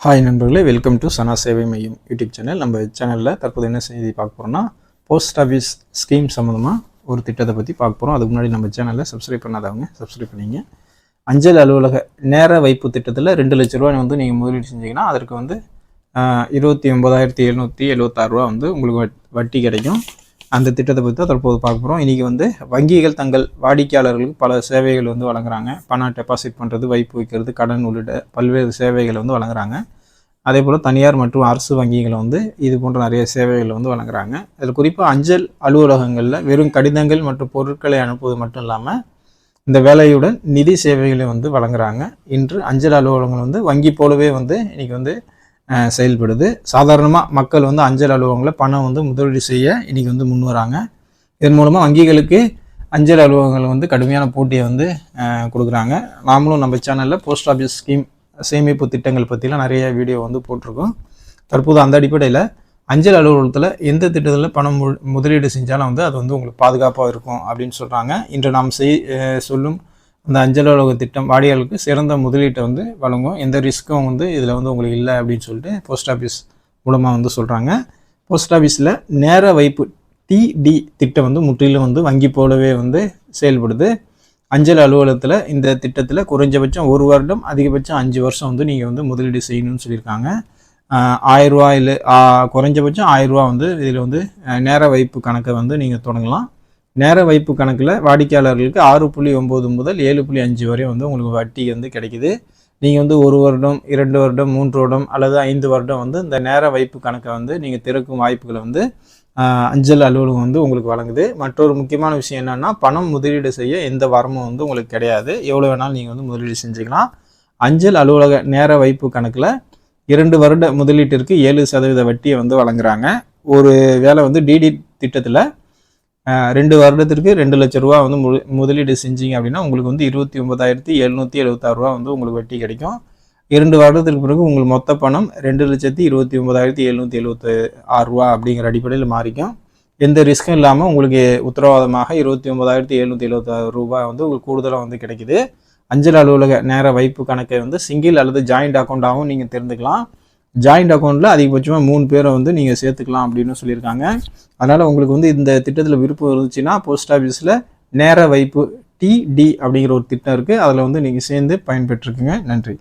Hi நண்பர்களே, welcome to சனா சேவை மையம் யூடியூப் சேனல். நம்ம சேனலில் தற்போது என்ன செய்தி பார்க்க போகிறோம்னா, போஸ்ட் ஆஃபீஸ் ஸ்கீம் சம்மந்தமாக ஒரு திட்டத்தை பற்றி பார்க்க போகிறோம். அதுக்கு முன்னாடி நம்ம சேனலில் சப்ஸ்கிரைப் பண்ணாதவங்க சப்ஸ்கிரைப் பண்ணிங்க. அஞ்சல் அலுவலக நேர வைப்பு திட்டத்தில் 2 லட்ச ரூபாய் வந்து நீங்கள் முதலீடு செஞ்சீங்கன்னா அதற்கு வந்து 29,776 ரூபா வந்து உங்களுக்கு வட்டி கிடைக்கும். அந்த திட்டத்தை பற்றி தான் தற்போது பார்க்க போகிறோம். இன்றைக்கி வந்து வங்கிகள் தங்கள் வாடிக்கையாளர்களுக்கு பல சேவைகள் வந்து வழங்குறாங்க. பணம் டெபாசிட் பண்ணுறது, வைப்பு வைக்கிறது, கடன் உள்ளிட்ட பல்வேறு சேவைகளை வந்து வழங்குறாங்க. அதே போல் தனியார் மற்றும் அரசு வங்கிகளை வந்து இது போன்ற நிறைய சேவைகள் வந்து வழங்குறாங்க. அதில் குறிப்பாக அஞ்சல் அலுவலகங்களில் வெறும் கடிதங்கள் மற்றும் பொருட்களை அனுப்புவது மட்டும் இல்லாமல் இந்த வேலையுடன் நிதி சேவைகளை வந்து வழங்குறாங்க. இன்று அஞ்சல் அலுவலகங்கள் வந்து வங்கி போலவே வந்து இன்றைக்கி வந்து செயல்படுது. சாதாரணமாக மக்கள் வந்து அஞ்சல் அலுவலகங்களில் பணம் வந்து முதலீடு செய்ய இன்றைக்கி வந்து முன் வராங்க. இதன் மூலமாக வங்கிகளுக்கு அஞ்சல் அலுவலகங்கள் வந்து கடுமையான போட்டியை வந்து கொடுக்குறாங்க. நாமளும் நம்ம சேனலில் போஸ்ட் ஆஃபீஸ் ஸ்கீம் சேமிப்பு திட்டங்கள் பற்றிலாம் நிறைய வீடியோ வந்து போட்டிருக்கோம். தற்போது அந்த அடிப்படையில் அஞ்சல் அலுவலகத்தில் எந்த திட்டத்தில் பணம் முதலீடு செஞ்சாலும் வந்து அது வந்து உங்களுக்கு பாதுகாப்பாக இருக்கும் அப்படின்னு சொல்கிறாங்க. இன்று நாம் சொல்லும் அந்த அஞ்சல் அலுவலக திட்டம் வாடிக்கையாளருக்கு சிறந்த முதலீட்டை வந்து வழங்கும். எந்த ரிஸ்க்கும் வந்து இதில் வந்து உங்களுக்கு இல்லை அப்படின்னு சொல்லிட்டு போஸ்ட் ஆஃபீஸ் மூலமாக வந்து சொல்கிறாங்க. போஸ்ட் ஆஃபீஸில் நேர வைப்பு டிடி திட்டம் வந்து முற்றிலும் வந்து வங்கி போலவே வந்து செயல்படுது. அஞ்சல் அலுவலகத்தில் இந்த திட்டத்தில் குறைஞ்சபட்சம் 1 வருடம், அதிகபட்சம் 5 வருஷம் வந்து நீங்கள் வந்து முதலீடு செய்யணும்னு சொல்லியிருக்காங்க. 1000 ரூபா இல்லை குறைஞ்சபட்சம் 1000 ரூபா வந்து இதில் வந்து நேர வைப்பு கணக்கை வந்து நீங்கள் தொடங்கலாம். நேர வைப்பு கணக்கில் வாடிக்கையாளர்களுக்கு 6.9 முதல் 7.5 வரை வந்து உங்களுக்கு வட்டி வந்து கிடைக்குது. நீங்கள் வந்து 1 வருடம், 2 வருடம், 3 வருடம் அல்லது 5 வருடம் வந்து இந்த நேர வைப்பு கணக்கை வந்து நீங்கள் திறக்கும் வாய்ப்புகளை வந்து அஞ்சல் அலுவலகம் வந்து உங்களுக்கு வழங்குது. மற்றொரு முக்கியமான விஷயம் என்னென்னா, பணம் முதலீடு செய்ய எந்த வரமும் வந்து உங்களுக்கு கிடையாது. எவ்வளோ வேணாலும் நீங்கள் வந்து முதலீடு செஞ்சுக்கலாம். அஞ்சல் அலுவலக நேர வைப்பு கணக்கில் 2 வருட முதலீட்டிற்கு 7% வட்டியை வந்து வழங்குறாங்க. ஒரு வேலை வந்து டிடி திட்டத்தில் 2 வருடத்திற்கு 2 லட்ச ரூபா வந்து முதலீடு செஞ்சீங்க அப்படின்னா உங்களுக்கு வந்து 29,776 ரூபா வந்து உங்களுக்கு வட்டி கிடைக்கும். 2 வருடத்திற்கு பிறகு உங்களுக்கு மொத்த பணம் 2,29,776 ரூபா அப்படிங்கிற அடிப்படையில் மாறிக்கும். எந்த ரிஸ்க்கும் இல்லாமல் உங்களுக்கு உத்தரவாதமாக 29,776 ரூபாய் வந்து உங்களுக்கு கூடுதலாக வந்து கிடைக்குது. அஞ்சல் அலுவலக நேர வைப்பு கணக்கை வந்து சிங்கிள் அல்லது ஜாயிண்ட் அக்கௌண்ட்டாகவும் நீங்கள் தெரிந்துக்கலாம். ஜாயிண்ட் அக்கௌண்ட்டில் அதிகபட்சமாக 3 பேரை வந்து நீங்கள் சேர்த்துக்கலாம் அப்படின்னு சொல்லியிருக்காங்க. அதனால் உங்களுக்கு வந்து இந்த திட்டத்தில் விருப்பம் இருந்துச்சுன்னா போஸ்ட் ஆஃபீஸில் நேர வைப்பு டிடி அப்படிங்கிற ஒரு திட்டம் இருக்குது. அதில் வந்து நீங்கள் சேர்ந்து பயன்பெற்றுக்குங்க. நன்றி.